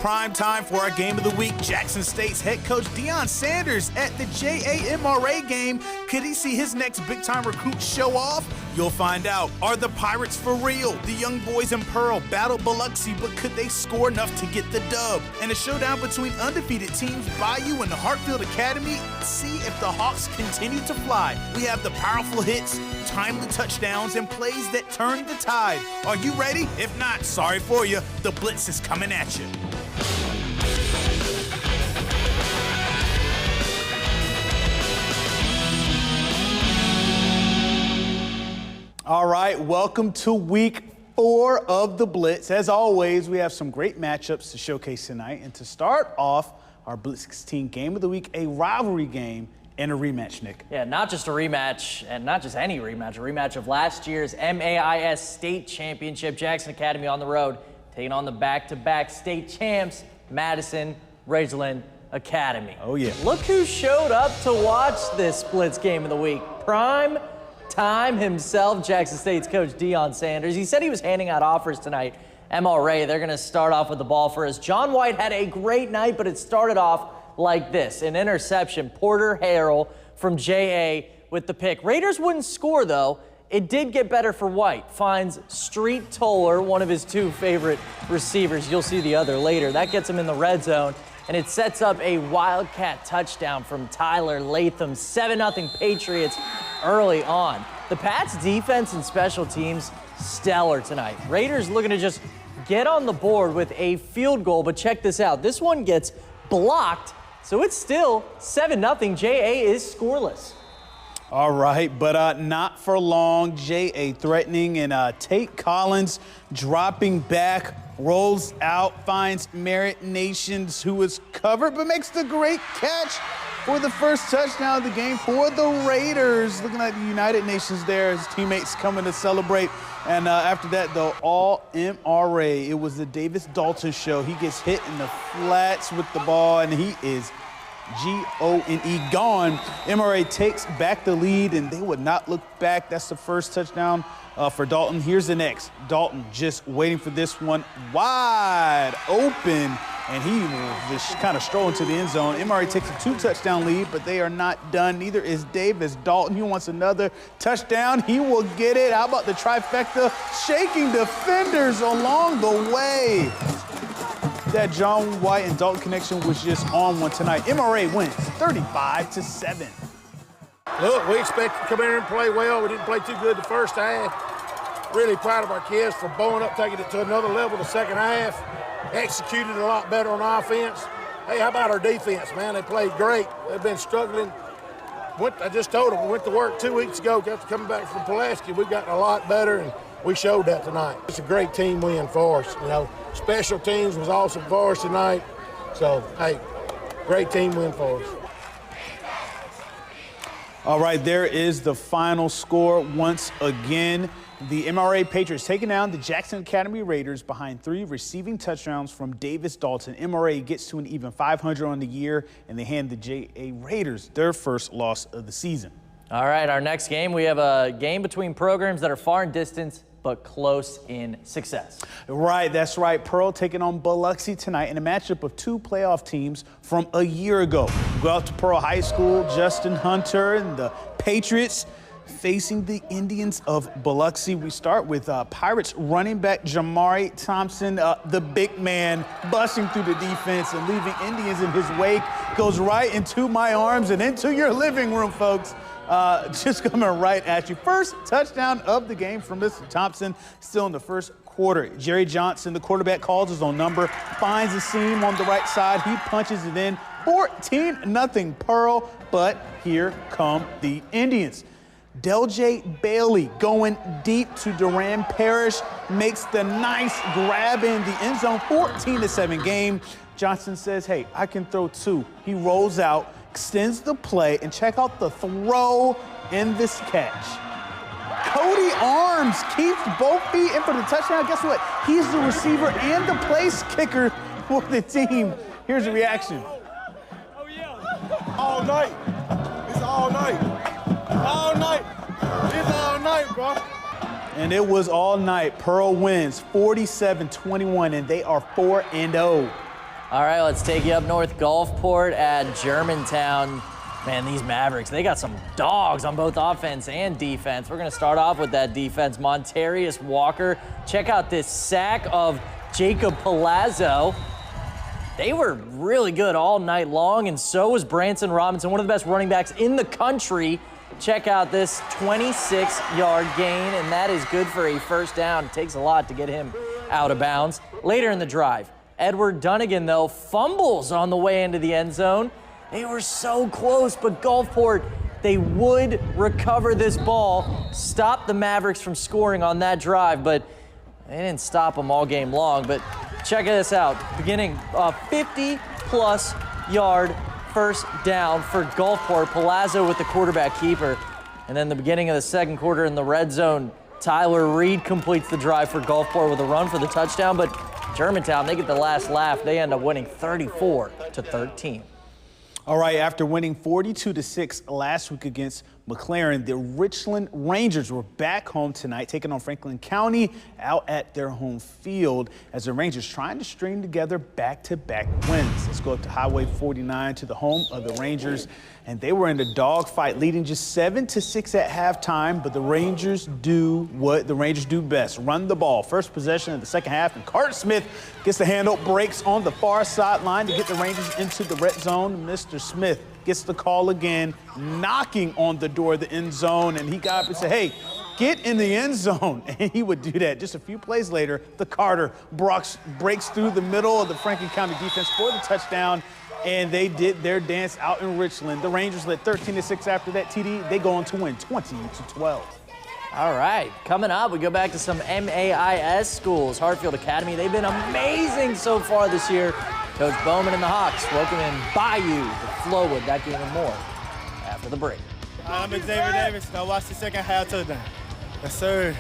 prime time for our game of the week. Jackson State's head coach Deion Sanders at the JAMRA game. Could he see his next big-time recruit show off? You'll find out. Are the Pirates for real? The young boys in Pearl battle Biloxi, but could they score enough to get the dub? And a showdown between undefeated teams Bayou and the Hartfield Academy. See if the Hawks continue to fly. We have the powerful hits, timely touchdowns, and plays that turn the tide. Are you ready? If not, sorry for you. The Blitz is coming at you. All right, welcome to week 4 of the Blitz. As always, we have some great matchups to showcase tonight. And to start off our Blitz 16 game of the week, a rivalry game and a rematch, Nick. Yeah, not just a rematch, and not just any rematch, a rematch of last year's MAIS State Championship. Jackson Academy on the road, taking on the back-to-back state champs, Madison Ridgeland Academy. Oh, yeah. Look who showed up to watch this Blitz game of the week. Prime time himself, Jackson State's coach Deion Sanders. He said he was handing out offers tonight. MRA, they're going to start off with the ball first. John White had a great night, but it started off like this. An interception. Porter Harrell from JA with the pick. Raiders wouldn't score, though. It did get better for White. Finds Street Toller, one of his 2 favorite receivers. You'll see the other later. That gets him in the red zone, and it sets up a Wildcat touchdown from Tyler Latham. 7-0 Patriots early on. The Pats' defense and special teams, stellar tonight. Raiders looking to just get on the board with a field goal, but check this out. This one gets blocked, so it's still 7-0. JA is scoreless. All right, but not for long. JA threatening, and Tate Collins dropping back, rolls out, finds Merritt Nations, who is covered, but makes the great catch for the first touchdown of the game for the Raiders. Looking at the United Nations there, his teammates coming to celebrate. And after that, though, all MRA. It was the Davis Dalton show. He gets hit in the flats with the ball, and he is G-O-N-E, gone. MRA takes back the lead, and they would not look back. That's the first touchdown for Dalton. Here's the next. Dalton just waiting for this one, wide open, and he will just kind of stroll into the end zone. MRA takes a 2-touchdown lead, but they are not done. Neither is Davis Dalton. He wants another touchdown. He will get it. How about the trifecta? Shaking defenders along the way. That John White and Dalton connection was just on one tonight. MRA wins 35-7. Look, we expected to come in here and play well. We didn't play too good the first half. Really proud of our kids for bowing up, taking it to another level the second half. Executed a lot better on offense. Hey, how about our defense, man? They played great. They've been struggling. I just told them, we went to work 2 weeks ago after coming back from Pulaski. We've gotten a lot better, and we showed that tonight. It's a great team win for us. You know, special teams was awesome for us tonight. So, hey, great team win for us. All right, there is the final score once again. The MRA Patriots taking down the Jackson Academy Raiders behind 3 receiving touchdowns from Davis Dalton. MRA gets to an even 500 on the year, and they hand the JA Raiders their first loss of the season. All right, our next game, we have a game between programs that are far in distance but close in success. Right, that's right. Pearl taking on Biloxi tonight in a matchup of 2 playoff teams from a year ago. We go out to Pearl High School, Justin Hunter and the Patriots facing the Indians of Biloxi. We start with Pirates running back Jamari Thompson, the big man, busting through the defense and leaving Indians in his wake. Goes right into my arms and into your living room, folks. Just coming right at you. First touchdown of the game from Mr. Thompson, still in the first quarter. Jerry Johnson, the quarterback, calls his own number, finds a seam on the right side. He punches it in. 14-0 Pearl, but here come the Indians. Delj Bailey going deep to Duran Parrish, makes the nice grab in the end zone. 14-7 game. Johnson says, hey, I can throw 2. He rolls out, extends the play, and check out the throw in this catch. Cody Arms keeps both feet in for the touchdown. Guess what? He's the receiver and the place kicker for the team. Here's the reaction. Oh, yeah. All night. It's all night. All night. It's all night, bro. And it was all night. Pearl wins 47-21, and they are 4-0. All right, let's take you up north. Gulfport at Germantown. Man, these Mavericks, they got some dogs on both offense and defense. We're going to start off with that defense. Montarius Walker. Check out this sack of Jacob Palazzo. They were really good all night long, and so was Branson Robinson, one of the best running backs in the country. Check out this 26-yard gain, and that is good for a first down. It takes a lot to get him out of bounds. Later in the drive, Edward Dunnigan, though, fumbles on the way into the end zone. They were so close, but Gulfport, they would recover this ball, stop the Mavericks from scoring on that drive, but they didn't stop them all game long. But check this out. Beginning 50-plus yard first down for Gulfport. Palazzo with the quarterback keeper. And then the beginning of the second quarter in the red zone, Tyler Reed completes the drive for Gulfport with a run for the touchdown. But Germantown, they get the last laugh. They end up winning 34-13. All right, after winning 42-6 last week against McLaren, the Richland Rangers were back home tonight, taking on Franklin County out at their home field as the Rangers trying to string together back-to-back wins. Let's go up to Highway 49 to the home of the Rangers, and they were in the dogfight, leading just 7-6 at halftime, but the Rangers do what the Rangers do best, run the ball. First possession of the second half, and Carter Smith gets the handle, breaks on the far sideline to get the Rangers into the red zone. Mr. Smith gets the call again, knocking on the door of the end zone, and he got up and said, hey, get in the end zone. And he would do that. Just a few plays later, the Carter breaks through the middle of the Franklin County defense for the touchdown, and they did their dance out in Richland. The Rangers led 13-6 after that TD. They go on to win 20-12. All right, coming up, we go back to some MAIS schools. Hartfield Academy, they've been amazing so far this year. Coach Bowman and the Hawks welcome in Bayou to Flowood. That game and more after the break. I'm Xavier Davis. I watched the second half touchdown. Yes, sir.